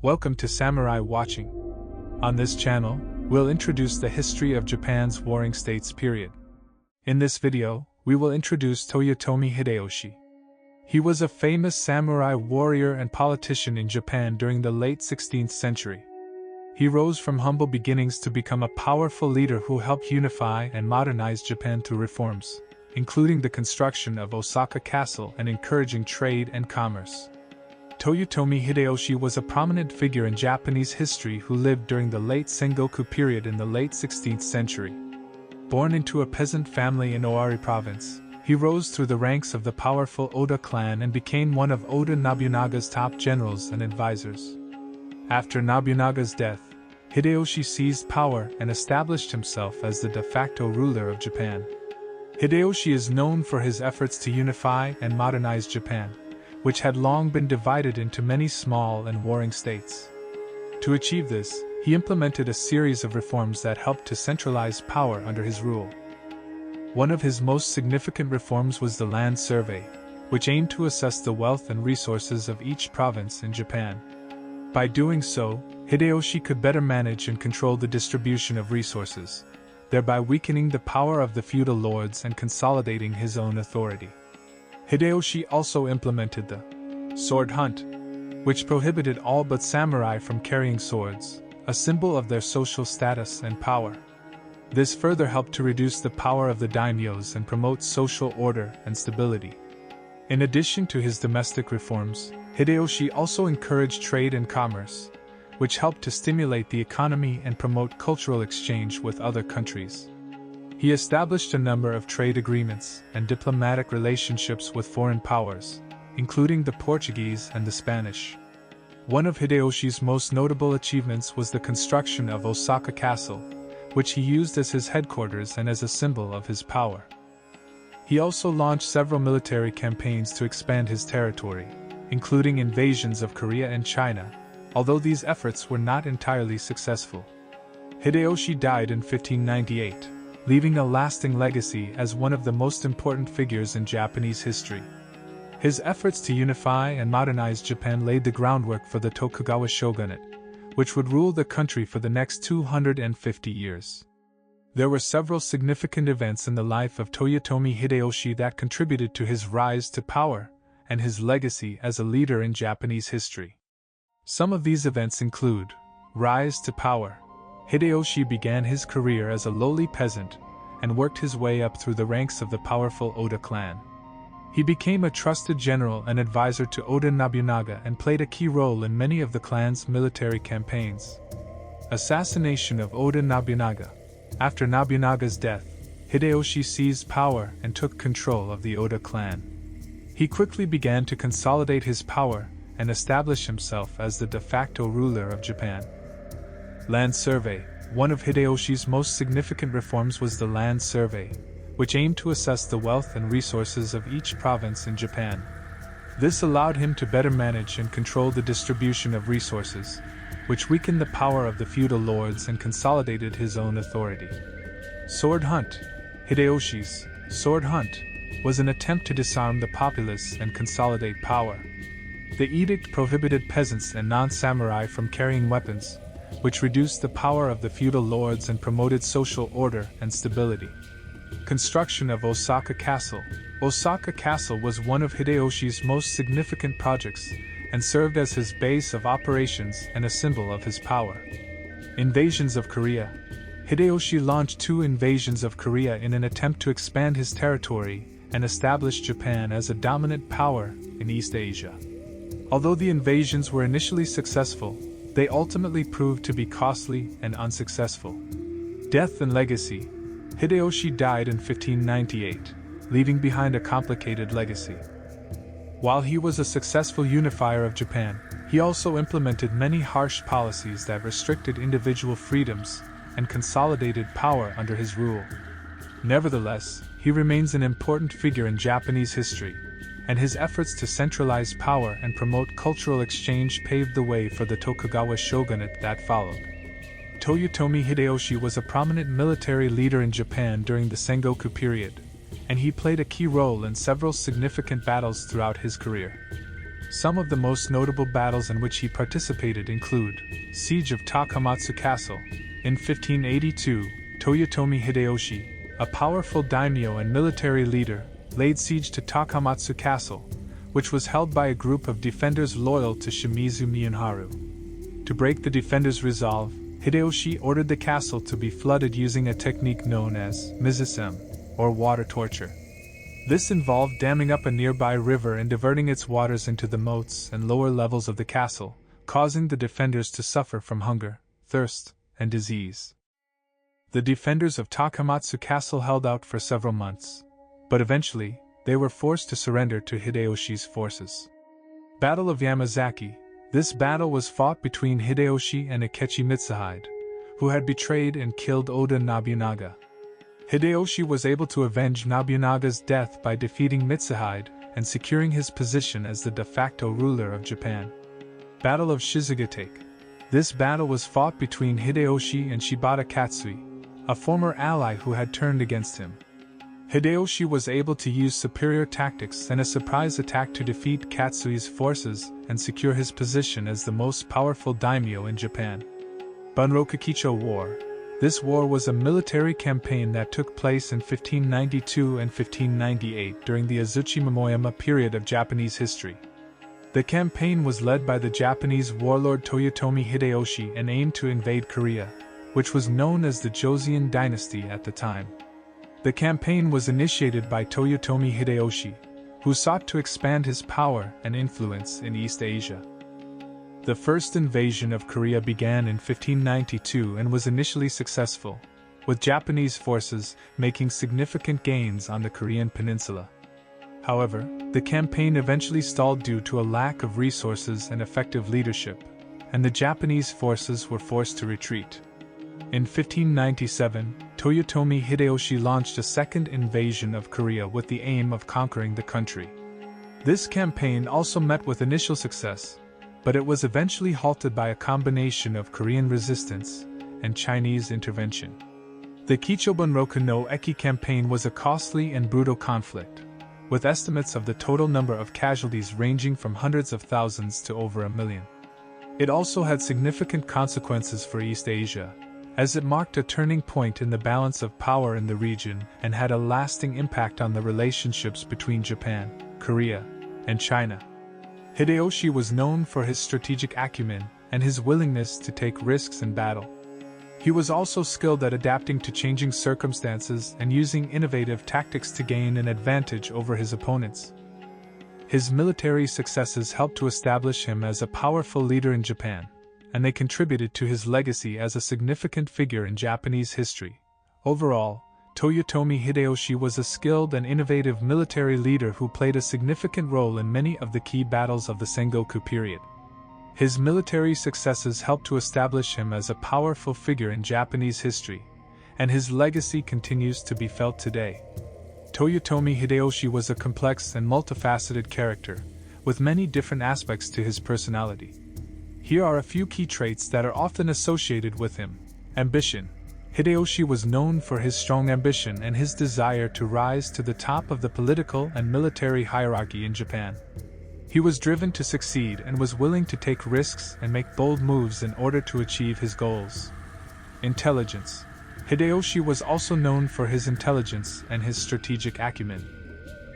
Welcome to Samurai Watching. On this channel, we'll introduce the history of Japan's Warring States period. In this video, we will introduce Toyotomi Hideyoshi. He was a famous samurai warrior and politician in Japan during the late 16th century. He rose from humble beginnings to become a powerful leader who helped unify and modernize Japan through reforms, including the construction of Osaka Castle and encouraging trade and commerce. Toyotomi Hideyoshi was a prominent figure in Japanese history who lived during the late Sengoku period in the late 16th century. Born into a peasant family in Owari province, he rose through the ranks of the powerful Oda clan and became one of Oda Nobunaga's top generals and advisors. After Nobunaga's death, Hideyoshi seized power and established himself as the de facto ruler of Japan. Hideyoshi is known for his efforts to unify and modernize Japan, which had long been divided into many small and warring states. To achieve this, he implemented a series of reforms that helped to centralize power under his rule. One of his most significant reforms was the land survey, which aimed to assess the wealth and resources of each province in Japan. By doing so, Hideyoshi could better manage and control the distribution of resources, thereby weakening the power of the feudal lords and consolidating his own authority. Hideyoshi also implemented the sword hunt, which prohibited all but samurai from carrying swords, a symbol of their social status and power. This further helped to reduce the power of the daimyos and promote social order and stability. In addition to his domestic reforms, Hideyoshi also encouraged trade and commerce, which helped to stimulate the economy and promote cultural exchange with other countries. He established a number of trade agreements and diplomatic relationships with foreign powers, including the Portuguese and the Spanish. One of Hideyoshi's most notable achievements was the construction of Osaka Castle, which he used as his headquarters and as a symbol of his power. He also launched several military campaigns to expand his territory, including invasions of Korea and China, although these efforts were not entirely successful. Hideyoshi died in 1598. Leaving a lasting legacy as one of the most important figures in Japanese history. His efforts to unify and modernize Japan laid the groundwork for the Tokugawa shogunate, which would rule the country for the next 250 years. There were several significant events in the life of Toyotomi Hideyoshi that contributed to his rise to power and his legacy as a leader in Japanese history. Some of these events include: rise to power. Hideyoshi began his career as a lowly peasant and worked his way up through the ranks of the powerful Oda clan. He became a trusted general and advisor to Oda Nobunaga and played a key role in many of the clan's military campaigns. Assassination of Oda Nobunaga. After Nobunaga's death, Hideyoshi seized power and took control of the Oda clan. He quickly began to consolidate his power and establish himself as the de facto ruler of Japan. Land survey. One of Hideyoshi's most significant reforms was the land survey, which aimed to assess the wealth and resources of each province in Japan. This allowed him to better manage and control the distribution of resources, which weakened the power of the feudal lords and consolidated his own authority. Sword hunt. Hideyoshi's sword hunt was an attempt to disarm the populace and consolidate power. The edict prohibited peasants and non-samurai from carrying weapons, which reduced the power of the feudal lords and promoted social order and stability. Construction of Osaka Castle. Osaka Castle was one of Hideyoshi's most significant projects and served as his base of operations and a symbol of his power. Invasions of Korea. Hideyoshi launched 2 invasions of Korea in an attempt to expand his territory and establish Japan as a dominant power in East Asia. Although the invasions were initially successful, they ultimately proved to be costly and unsuccessful. Death and legacy. Hideyoshi died in 1598, leaving behind a complicated legacy. While he was a successful unifier of Japan, he also implemented many harsh policies that restricted individual freedoms and consolidated power under his rule. Nevertheless, he remains an important figure in Japanese history, and his efforts to centralize power and promote cultural exchange paved the way for the Tokugawa shogunate that followed. Toyotomi Hideyoshi was a prominent military leader in Japan during the Sengoku period, and he played a key role in several significant battles throughout his career. Some of the most notable battles in which he participated include Siege of Takamatsu Castle. In 1582, Toyotomi Hideyoshi, a powerful daimyo and military leader, laid siege to Takamatsu Castle, which was held by a group of defenders loyal to Shimizu Mienharu. To break the defenders' resolve, Hideyoshi ordered the castle to be flooded using a technique known as mizusem, or water torture. This involved damming up a nearby river and diverting its waters into the moats and lower levels of the castle, causing the defenders to suffer from hunger, thirst, and disease. The defenders of Takamatsu Castle held out for several months, but eventually, they were forced to surrender to Hideyoshi's forces. Battle of Yamazaki. This battle was fought between Hideyoshi and Akechi Mitsuhide, who had betrayed and killed Oda Nobunaga. Hideyoshi was able to avenge Nobunaga's death by defeating Mitsuhide and securing his position as the de facto ruler of Japan. Battle of Shizugatake. This battle was fought between Hideyoshi and Shibata Katsui, a former ally who had turned against him. Hideyoshi was able to use superior tactics and a surprise attack to defeat Katsui's forces and secure his position as the most powerful daimyo in Japan. Bunrokukicho War. This war was a military campaign that took place in 1592 and 1598 during the Azuchi Momoyama period of Japanese history. The campaign was led by the Japanese warlord Toyotomi Hideyoshi and aimed to invade Korea, which was known as the Joseon dynasty at the time. The campaign was initiated by Toyotomi Hideyoshi, who sought to expand his power and influence in East Asia. The first invasion of Korea began in 1592 and was initially successful, with Japanese forces making significant gains on the Korean peninsula. However, the campaign eventually stalled due to a lack of resources and effective leadership, and the Japanese forces were forced to retreat. In 1597, Toyotomi Hideyoshi launched a second invasion of Korea with the aim of conquering the country. This campaign also met with initial success, but it was eventually halted by a combination of Korean resistance and Chinese intervention. The Kichobunroku no Eki campaign was a costly and brutal conflict, with estimates of the total number of casualties ranging from hundreds of thousands to over 1 million. It also had significant consequences for East Asia, as it marked a turning point in the balance of power in the region and had a lasting impact on the relationships between Japan, Korea, and China. Hideyoshi was known for his strategic acumen and his willingness to take risks in battle. He was also skilled at adapting to changing circumstances and using innovative tactics to gain an advantage over his opponents. His military successes helped to establish him as a powerful leader in Japan, and they contributed to his legacy as a significant figure in Japanese history. Overall, Toyotomi Hideyoshi was a skilled and innovative military leader who played a significant role in many of the key battles of the Sengoku period. His military successes helped to establish him as a powerful figure in Japanese history, and his legacy continues to be felt today. Toyotomi Hideyoshi was a complex and multifaceted character, with many different aspects to his personality. Here are a few key traits that are often associated with him. Ambition. Hideyoshi was known for his strong ambition and his desire to rise to the top of the political and military hierarchy in Japan. He was driven to succeed and was willing to take risks and make bold moves in order to achieve his goals. Intelligence. Hideyoshi was also known for his intelligence and his strategic acumen.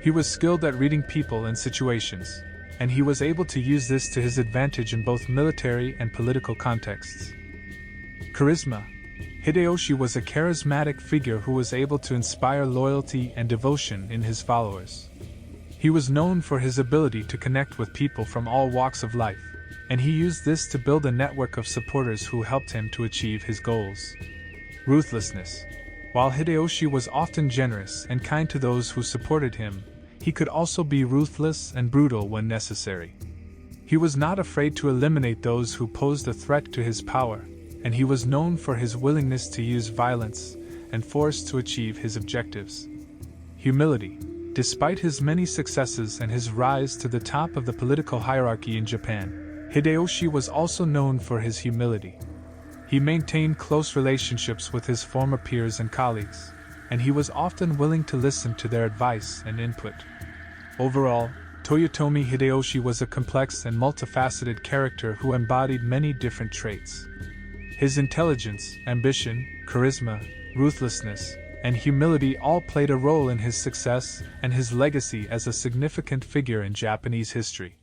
He was skilled at reading people and situations, and he was able to use this to his advantage in both military and political contexts. Charisma. Hideyoshi was a charismatic figure who was able to inspire loyalty and devotion in his followers. He was known for his ability to connect with people from all walks of life, and he used this to build a network of supporters who helped him to achieve his goals. Ruthlessness. While Hideyoshi was often generous and kind to those who supported him, he could also be ruthless and brutal when necessary. He was not afraid to eliminate those who posed a threat to his power, and he was known for his willingness to use violence and force to achieve his objectives. Humility. Despite his many successes and his rise to the top of the political hierarchy in Japan, Hideyoshi was also known for his humility. He maintained close relationships with his former peers and colleagues, and he was often willing to listen to their advice and input. Overall, Toyotomi Hideyoshi was a complex and multifaceted character who embodied many different traits. His intelligence, ambition, charisma, ruthlessness, and humility all played a role in his success and his legacy as a significant figure in Japanese history.